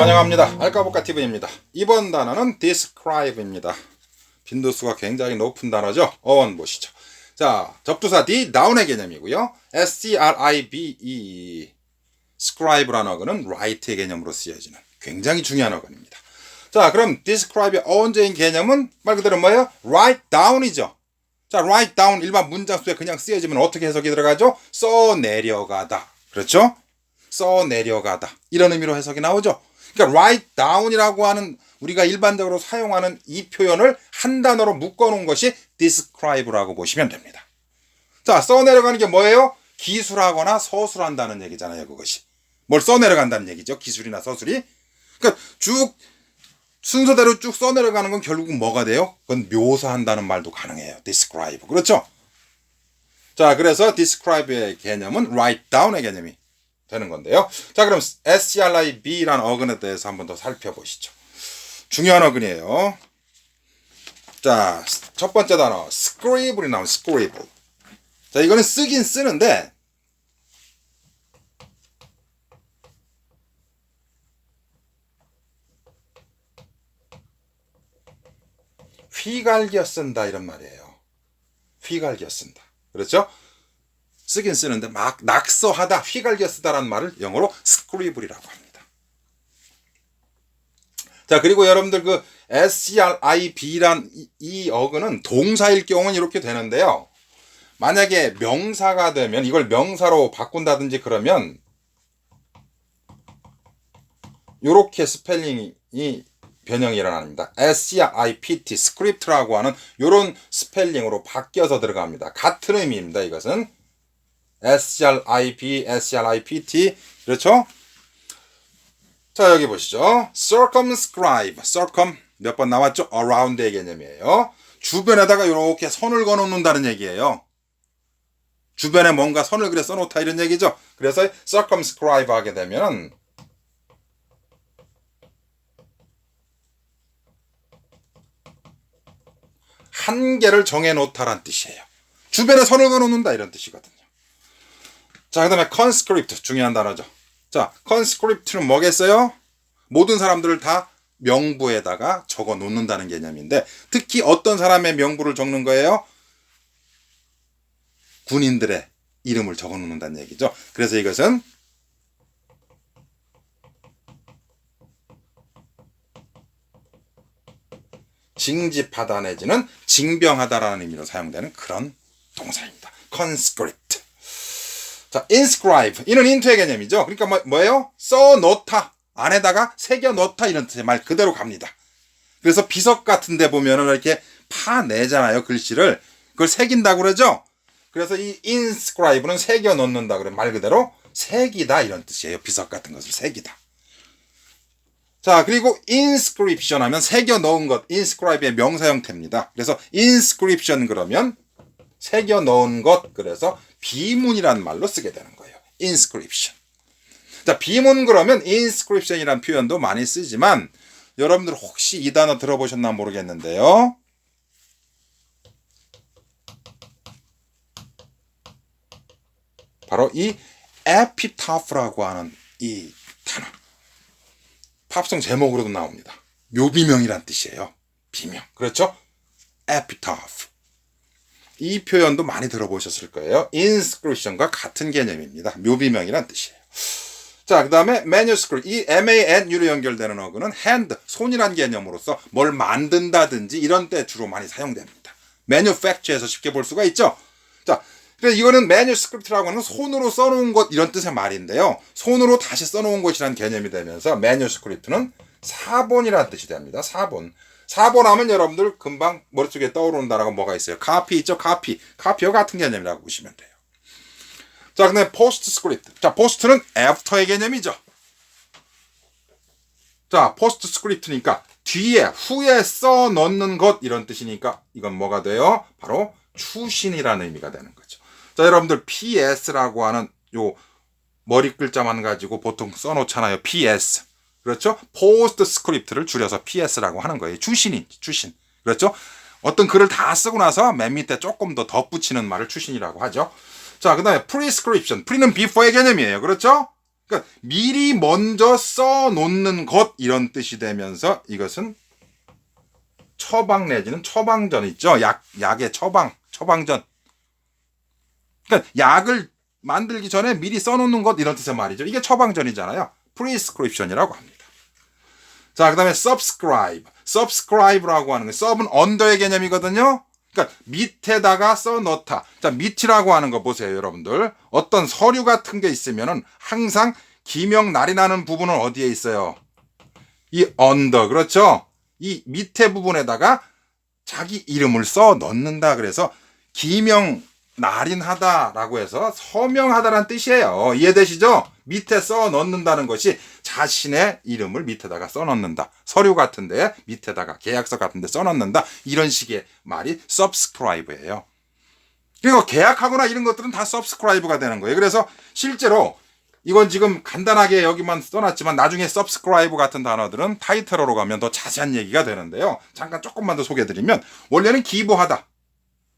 환영합니다. 알까볼까TV입니다. 이번 단어는 describe입니다. 빈도수가 굉장히 높은 단어죠. 어원 보시죠. 자, 접두사 D, 다운의 개념이고요. SCRIBE, scribe라는 어근은 write의 개념으로 쓰여지는 굉장히 중요한 어근입니다. 자, 그럼 describe의 어원적인 개념은 말 그대로 뭐예요? write down이죠. 자, write down 일반 문장 속에 그냥 쓰여지면 어떻게 해석이 들어가죠? 써내려가다. 그렇죠? 써내려가다. 이런 의미로 해석이 나오죠. 그러니까 write down이라고 하는 우리가 일반적으로 사용하는 이 표현을 한 단어로 묶어놓은 것이 describe라고 보시면 됩니다. 자, 써내려가는 게 뭐예요? 기술하거나 서술한다는 얘기잖아요. 그것이. 뭘 써내려간다는 얘기죠. 기술이나 서술이. 그러니까 쭉 순서대로 쭉 써내려가는 건 결국은 뭐가 돼요? 그건 묘사한다는 말도 가능해요. describe. 그렇죠? 자, 그래서 describe의 개념은 write down의 개념이 되는 건데요. 자, 그럼 SCRIB라는 어근에 대해서 한번 더 살펴보시죠. 중요한 어근이에요. 자, 첫 번째 단어 scribble이 나오는 scribble. 자, 이거는 쓰긴 쓰는데 휘갈겨 쓴다 이런 말이에요. 휘갈겨 쓴다. 그렇죠? 쓰긴 쓰는데 막 낙서하다, 휘갈겨 쓰다라는 말을 영어로 scribble이라고 합니다. 자, 그리고 여러분들 그 SCRIB란 이 어근은 동사일 경우는 이렇게 되는데요. 만약에 명사가 되면 이걸 명사로 바꾼다든지 그러면 이렇게 스펠링이 변형이 일어납니다. SCRIPT, 스크립트라고 하는 이런 스펠링으로 바뀌어서 들어갑니다. 같은 의미입니다. 이것은 SCRIB, SCRIPT 그렇죠? 자, 여기 보시죠. circumscribe, circum 몇 번 나왔죠? around의 개념이에요. 주변에다가 이렇게 선을 그어놓는다는 얘기예요. 주변에 뭔가 선을 그려 써놓다 이런 얘기죠. 그래서 circumscribe 하게 되면 한계를 정해놓다란 뜻이에요. 주변에 선을 그어놓는다 이런 뜻이거든요. 자, 그 다음에 conscript 중요한 단어죠. 자, conscript는 뭐겠어요? 모든 사람들을 다 명부에다가 적어 놓는다는 개념인데 특히 어떤 사람의 명부를 적는 거예요? 군인들의 이름을 적어 놓는다는 얘기죠. 그래서 이것은 징집하다 내지는 징병하다라는 의미로 사용되는 그런 동사입니다. conscript. 자, inscribe. 이는 into의 개념이죠. 그러니까 뭐예요? 써놓다. 안에다가 새겨놓다 이런 뜻의 말 그대로 갑니다. 그래서 비석 같은 데 보면은 이렇게 파내잖아요. 글씨를. 그걸 새긴다고 그러죠. 그래서 이 inscribe는 새겨놓는다 그래. 말 그대로 새기다 이런 뜻이에요. 비석 같은 것을 새기다. 자, 그리고 inscription 하면 새겨놓은 것. inscribe의 명사 형태입니다. 그래서 inscription 그러면 새겨놓은 것. 그래서 비문이라는 말로 쓰게 되는 거예요. inscription. 자, 비문 그러면 inscription이라는 표현도 많이 쓰지만 여러분들 혹시 이 단어 들어보셨나 모르겠는데요. 바로 이 epitaph라고 하는 이 단어. 팝송 제목으로도 나옵니다. 묘비명이란 뜻이에요. 비명. 그렇죠? epitaph. 이 표현도 많이 들어보셨을 거예요. inscription과 같은 개념입니다. 묘비명이란 뜻이에요. 자, 그 다음에 manuscript. 이 MANU로 연결되는 어근은 hand, 손이란 개념으로서 뭘 만든다든지 이런 때 주로 많이 사용됩니다. manufacture에서 쉽게 볼 수가 있죠. 자, 그래서 이거는 manuscript라고 하는 손으로 써놓은 것 이런 뜻의 말인데요. 손으로 다시 써놓은 것이라는 개념이 되면서 manuscript는 사본이라는 뜻이 됩니다. 사본. 사본하면 여러분들 금방 머릿속에 떠오른다라고 뭐가 있어요? 카피 있죠? 카피. 카피와 같은 개념이라고 보시면 돼요. 자, 근데 postscript. 자, post는 after의 개념이죠. 자, postscript니까 뒤에, 후에 써 넣는 것 이런 뜻이니까 이건 뭐가 돼요? 바로 추신이라는 의미가 되는 거죠. 자, 여러분들 PS라고 하는 요 머리 글자만 가지고 보통 써놓잖아요. PS. 그렇죠? postscript를 줄여서 PS라고 하는 거예요. 추신. 그렇죠? 어떤 글을 다 쓰고 나서 맨 밑에 조금 더 덧붙이는 말을 추신이라고 하죠. 자, 그 다음에 prescription. pre는 before의 개념이에요. 그렇죠? 그러니까 미리 먼저 써놓는 것 이런 뜻이 되면서 이것은 처방 내지는 처방전 있죠. 약의 처방전. 그러니까 약을 만들기 전에 미리 써놓는 것 이런 뜻의 말이죠. 이게 처방전이잖아요. prescription이라고 합니다. 자, 그 다음에 subscribe라고 하는 거예요. sub은 under의 개념이거든요. 그러니까 밑에다가 써놓다. 자, 밑이라고 하는 거 보세요, 여러분들. 어떤 서류 같은 게 있으면은 항상 기명 날이 나는 부분은 어디에 있어요? 이 under, 그렇죠? 이 밑에 부분에다가 자기 이름을 써 넣는다. 그래서 기명 날인하다라고 해서 서명하다라는 뜻이에요. 이해되시죠? 밑에 써 넣는다는 것이 자신의 이름을 밑에다가 써 넣는다. 서류 같은데 밑에다가 계약서 같은데 써 넣는다. 이런 식의 말이 subscribe예요. 그리고 계약하거나 이런 것들은 다 subscribe가 되는 거예요. 그래서 실제로 이건 지금 간단하게 여기만 써놨지만 나중에 subscribe 같은 단어들은 타이틀어로 가면 더 자세한 얘기가 되는데요. 잠깐 조금만 더 소개해드리면 원래는 기부하다.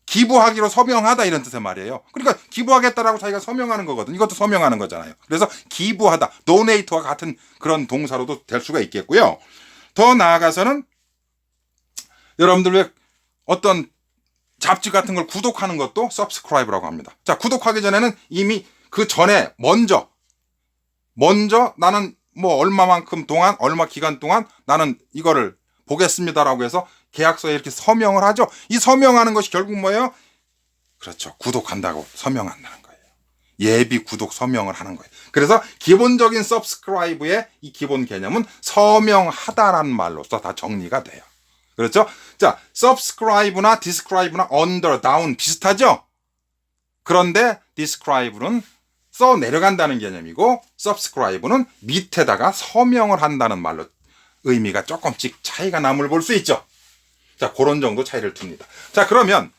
기부하기로 서명하다 이런 뜻의 말이에요. 그러니까 기부하겠다라고 자기가 서명하는 거거든. 이것도 서명하는 거잖아요. 그래서 기부하다, donate와 같은 그런 동사로도 될 수가 있겠고요. 더 나아가서는 여러분들 왜 어떤 잡지 같은 걸 구독하는 것도 subscribe라고 합니다. 자, 구독하기 전에는 이미 그 전에 먼저 나는 뭐 얼마만큼 동안 얼마 기간 동안 나는 이거를 보겠습니다라고 해서 계약서에 이렇게 서명을 하죠. 이 서명하는 것이 결국 뭐예요? 그렇죠. 구독한다고 서명한다는 거예요. 예비 구독 서명을 하는 거예요. 그래서 기본적인 subscribe의 이 기본 개념은 서명하다라는 말로서 다 정리가 돼요. 그렇죠? 자, subscribe나 describe나 under, down 비슷하죠? 그런데 describe는 써 내려간다는 개념이고 subscribe는 밑에다가 서명을 한다는 말로 의미가 조금씩 차이가 남을 볼 수 있죠. 자, 그런 정도 차이를 둡니다. 자, 그러면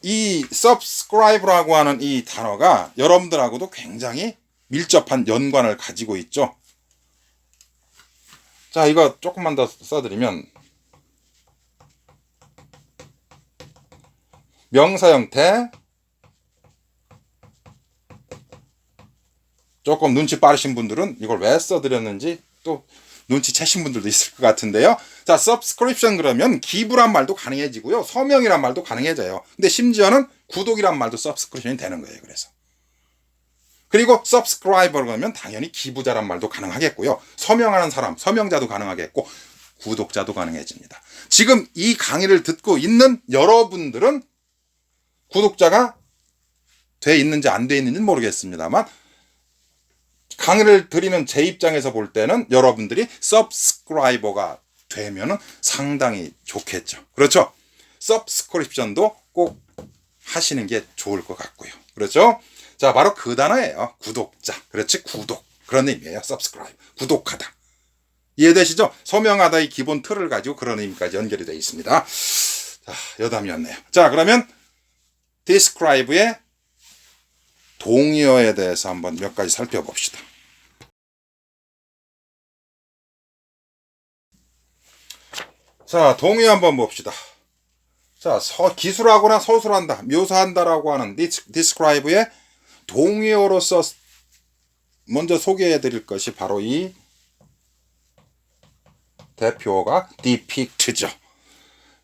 이 subscribe라고 하는 이 단어가 여러분들하고도 굉장히 밀접한 연관을 가지고 있죠. 자, 이거 조금만 더 써드리면 명사 형태, 조금 눈치 빠르신 분들은 이걸 왜 써드렸는지 또 눈치채신 분들도 있을 것 같은데요. 자, subscription 그러면 기부란 말도 가능해지고요. 서명이란 말도 가능해져요. 근데 심지어는 구독이란 말도 subscription이 되는 거예요. 그래서. 그리고 subscriber 그러면 당연히 기부자란 말도 가능하겠고요. 서명하는 사람, 서명자도 가능하겠고 구독자도 가능해집니다. 지금 이 강의를 듣고 있는 여러분들은 구독자가 돼 있는지 안 돼 있는지는 모르겠습니다만 강의를 드리는 제 입장에서 볼 때는 여러분들이 subscriber가 되면은 상당히 좋겠죠. 그렇죠? subscription도 꼭 하시는 게 좋을 것 같고요. 그렇죠? 자, 바로 그 단어예요. 구독자. 그렇지? 구독. 그런 의미예요. subscribe. 구독하다. 이해되시죠? 서명하다의 기본 틀을 가지고 그런 의미까지 연결이 되어 있습니다. 자, 여담이었네요. 자, 그러면 describe의 동의어에 대해서 한번 몇 가지 살펴봅시다. 자, 동의어 한번 봅시다. 자, 기술하거나 서술한다, 묘사한다라고 하는 describe의 동의어로서 먼저 소개해 드릴 것이 바로 이 대표어가 depict죠.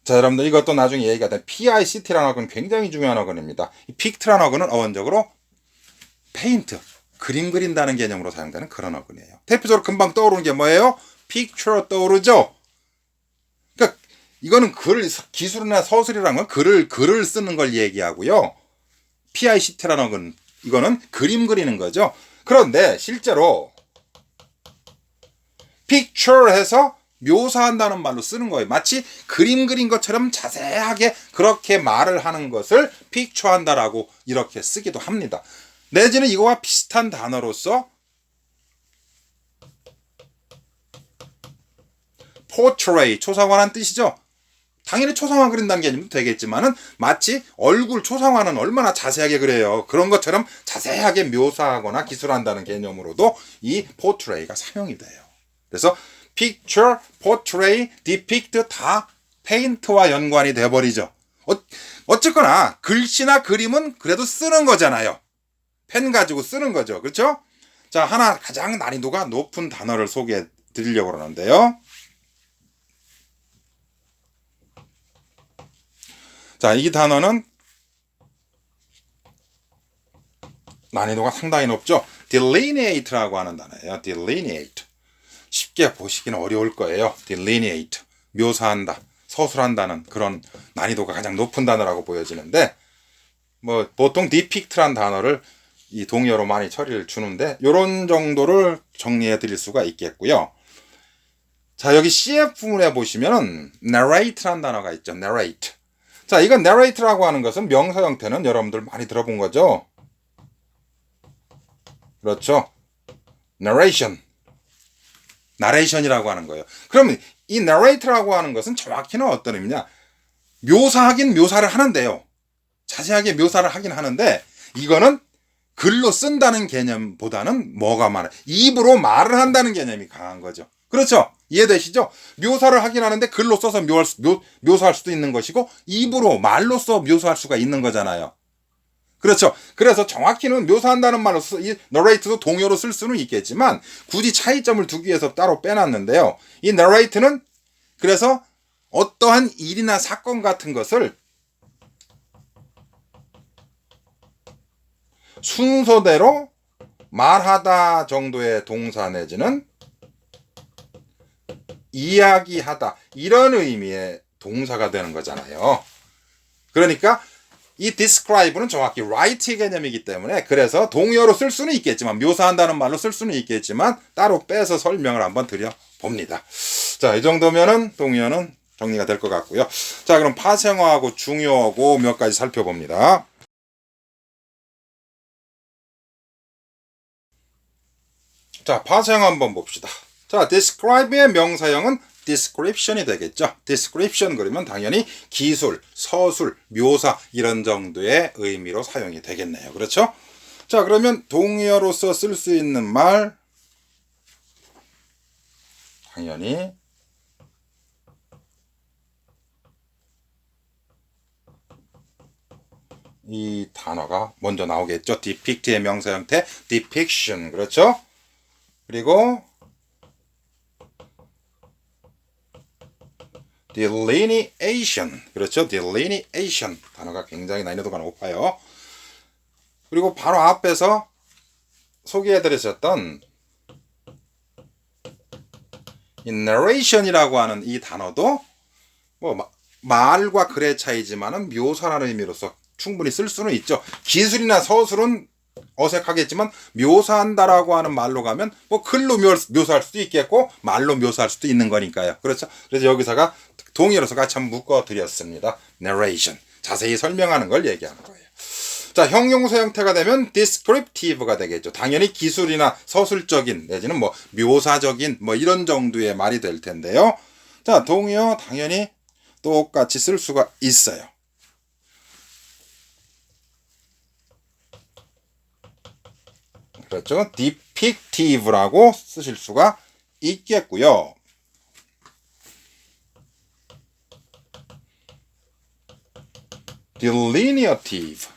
자, 여러분들 이것도 나중에 얘기가 된 PICT라는 어근은 굉장히 중요한 어근입니다. 이 pict라는 어근은 어원적으로 페인트, 그림 그린다는 개념으로 사용되는 그런 어근이에요. 대표적으로 금방 떠오르는 게 뭐예요? picture 떠오르죠? 그러니까 이거는 기술이나 서술이라는 건 글을 쓰는 걸 얘기하고요. PICT라는 어근, 이거는 그림 그리는 거죠. 그런데 실제로 picture 해서 묘사한다는 말로 쓰는 거예요. 마치 그림 그린 것처럼 자세하게 그렇게 말을 하는 것을 picture한다라고 이렇게 쓰기도 합니다. 내지는 이거와 비슷한 단어로서 portray, 초상화란 뜻이죠. 당연히 초상화 그린다는 개념도 되겠지만은 마치 얼굴 초상화는 얼마나 자세하게 그래요. 그런 것처럼 자세하게 묘사하거나 기술한다는 개념으로도 이 portray가 사용이 돼요. 그래서 picture, portray, depict 다 페인트와 연관이 돼버리죠. 어쨌거나 글씨나 그림은 그래도 쓰는 거잖아요. 펜 가지고 쓰는 거죠. 그렇죠? 자, 하나 가장 난이도가 높은 단어를 소개해 드리려고 그러는데요. 자, 이 단어는 난이도가 상당히 높죠. delineate라고 하는 단어예요. delineate. 쉽게 보시기는 어려울 거예요. delineate. 묘사한다, 서술한다는 그런 난이도가 가장 높은 단어라고 보여지는데, 뭐 보통 depict란 단어를 이 동의어로 많이 처리를 주는데 요런 정도를 정리해 드릴 수가 있겠고요. 자, 여기 CF 부분에 보시면은 narrate란 단어가 있죠. narrate. 자, 이건 narrate라고 하는 것은 명사 형태는 여러분들 많이 들어본 거죠. 그렇죠. narration. 나레이션이라고 하는 거예요. 그러면 이 narrate라고 하는 것은 정확히는 어떤 의미냐? 묘사하긴 묘사를 하는데요. 자세하게 묘사를 하긴 하는데 이거는 글로 쓴다는 개념보다는 뭐가 많아요? 입으로 말을 한다는 개념이 강한 거죠. 그렇죠? 이해되시죠? 묘사를 하긴 하는데 글로 써서 묘사할 수도 있는 것이고 입으로 말로써 묘사할 수가 있는 거잖아요. 그렇죠. 그래서 정확히는 묘사한다는 말로 이 narrate도 동요로 쓸 수는 있겠지만 굳이 차이점을 두기 위해서 따로 빼놨는데요. 이 narrate는 그래서 어떠한 일이나 사건 같은 것을 순서대로 말하다 정도의 동사 내지는 이야기하다 이런 의미의 동사가 되는 거잖아요. 그러니까 이 describe는 정확히 write 개념이기 때문에 그래서 동의어로 쓸 수는 있겠지만 묘사한다는 말로 쓸 수는 있겠지만 따로 빼서 설명을 한번 드려봅니다. 자, 이 정도면은 동의어는 정리가 될 것 같고요. 자, 그럼 파생어하고 중요어고 몇 가지 살펴봅니다. 자, 파생어 한번 봅시다. 자, describe의 명사형은 description이 되겠죠. description 그러면 당연히 기술, 서술, 묘사 이런 정도의 의미로 사용이 되겠네요. 그렇죠? 자, 그러면 동의어로서 쓸 수 있는 말 당연히 이 단어가 먼저 나오겠죠. depict의 명사 형태 depiction. 그렇죠? 그리고 delineation. 그렇죠? delineation. 단어가 굉장히 난이도가 높아요. 그리고 바로 앞에서 소개해드렸었던 이 narration이라고 하는 이 단어도 뭐 말과 글의 차이지만은 묘사라는 의미로서 충분히 쓸 수는 있죠. 기술이나 서술은 어색하겠지만 묘사한다라고 하는 말로 가면 뭐 글로 묘사할 수도 있겠고 말로 묘사할 수도 있는 거니까요. 그렇죠? 그래서 여기서가 동의어로서 같이 한번 묶어 드렸습니다. narration. 자세히 설명하는 걸 얘기하는 거예요. 자, 형용사 형태가 되면 descriptive가 되겠죠. 당연히 기술이나 서술적인 내지는 뭐 묘사적인 뭐 이런 정도의 말이 될 텐데요. 자, 동의어 당연히 똑같이 쓸 수가 있어요. 그렇죠. depictive라고 쓰실 수가 있겠고요. delineative.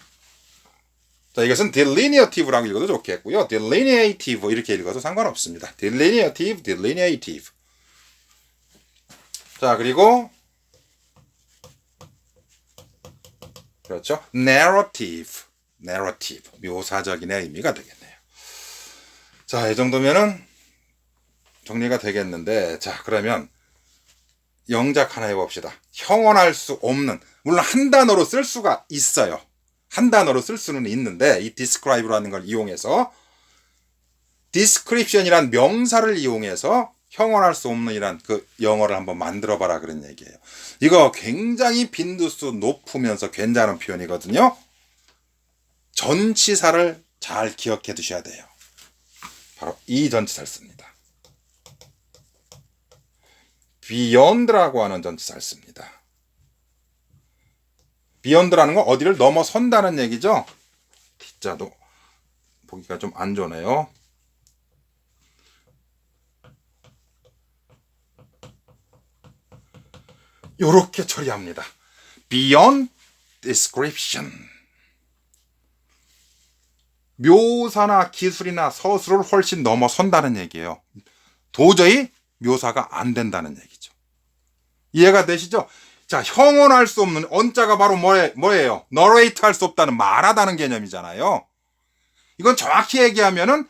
자, 이것은 delineative라고 읽어도 좋겠고요. delineative 이렇게 읽어도 상관없습니다. delineative, delineative. 자, 그리고 그렇죠. narrative, narrative. 묘사적인의 의미가 되겠네요. 자, 이 정도면은 정리가 되겠는데, 자, 그러면 영작 하나 해봅시다. 형언할 수 없는, 물론 한 단어로 쓸 수가 있어요. 한 단어로 쓸 수는 있는데 이 describe라는 걸 이용해서 description이란 명사를 이용해서 형언할 수 없는 이란 그 영어를 한번 만들어 봐라 그런 얘기예요. 이거 굉장히 빈도수 높으면서 괜찮은 표현이거든요. 전치사를 잘 기억해 두셔야 돼요. 바로 이 전치사를 씁니다. beyond라고 하는 전치사를 씁니다. beyond라는 건 어디를 넘어선다는 얘기죠. T자도 보기가 좀 안 좋네요. 요렇게 처리합니다. beyond description. 묘사나 기술이나 서술을 훨씬 넘어선다는 얘기예요. 도저히 묘사가 안 된다는 얘기죠. 이해가 되시죠? 자, 형언할 수 없는, 언자가 바로 뭐예요? 너레이트 할 수 없다는, 말하다는 개념이잖아요. 이건 정확히 얘기하면은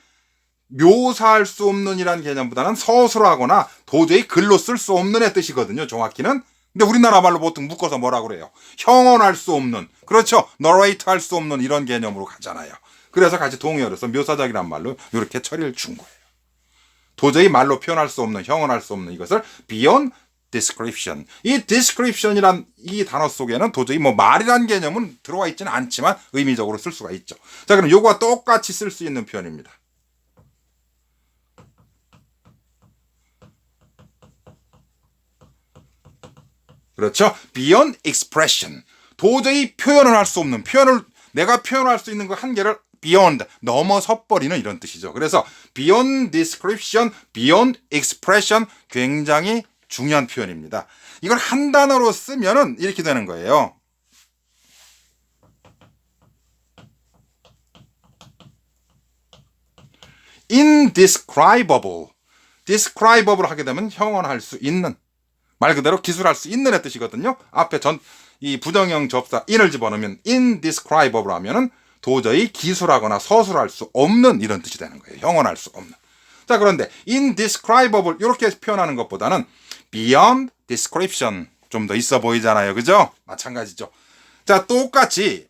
묘사할 수 없는 이란 개념보다는 서술하거나 도저히 글로 쓸 수 없는의 뜻이거든요, 정확히는. 근데 우리나라 말로 보통 묶어서 뭐라고 그래요? 형언할 수 없는, 그렇죠? 너레이트 할 수 없는 이런 개념으로 가잖아요. 그래서 같이 동의어로서 묘사적이란 말로 이렇게 처리를 준 거예요. 도저히 말로 표현할 수 없는, 형언할 수 없는 이것을 beyond description. 이 description이란 이 단어 속에는 도저히 뭐 말이란 개념은 들어와 있지는 않지만 의미적으로 쓸 수가 있죠. 자, 그럼 요거와 똑같이 쓸 수 있는 표현입니다. 그렇죠? beyond expression. 도저히 표현을 할 수 없는, 내가 표현할 수 있는 그 한계를 beyond, 넘어서 버리는 이런 뜻이죠. 그래서 beyond description, beyond expression 굉장히 중요한 표현입니다. 이걸 한 단어로 쓰면은 이렇게 되는 거예요. indescribable. describable 하게 되면 형언할 수 있는, 말 그대로 기술할 수 있는의 뜻이거든요. 앞에 이 부정형 접사 in을 집어넣으면 indescribable 하면은 도저히 기술하거나 서술할 수 없는 이런 뜻이 되는 거예요. 형언할 수 없는. 자, 그런데 indescribable 이렇게 표현하는 것보다는 beyond description 좀 더 있어 보이잖아요. 그죠? 마찬가지죠. 자, 똑같이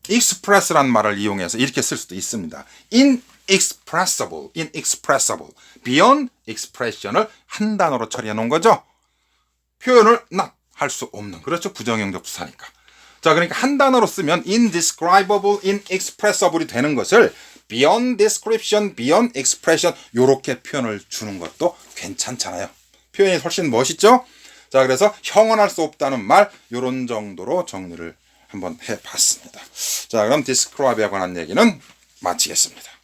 express란 말을 이용해서 이렇게 쓸 수도 있습니다. inexpressible, beyond expression을 한 단어로 처리해 놓은 거죠. 표현을 할 수 없는, 그렇죠? 부정형 접수사니까. 자, 그러니까 한 단어로 쓰면 indescribable, inexpressible이 되는 것을 beyond description, beyond expression 요렇게 표현을 주는 것도 괜찮잖아요. 표현이 훨씬 멋있죠? 자, 그래서 형언할 수 없다는 말 요런 정도로 정리를 한번 해봤습니다. 자, 그럼 describe에 관한 얘기는 마치겠습니다.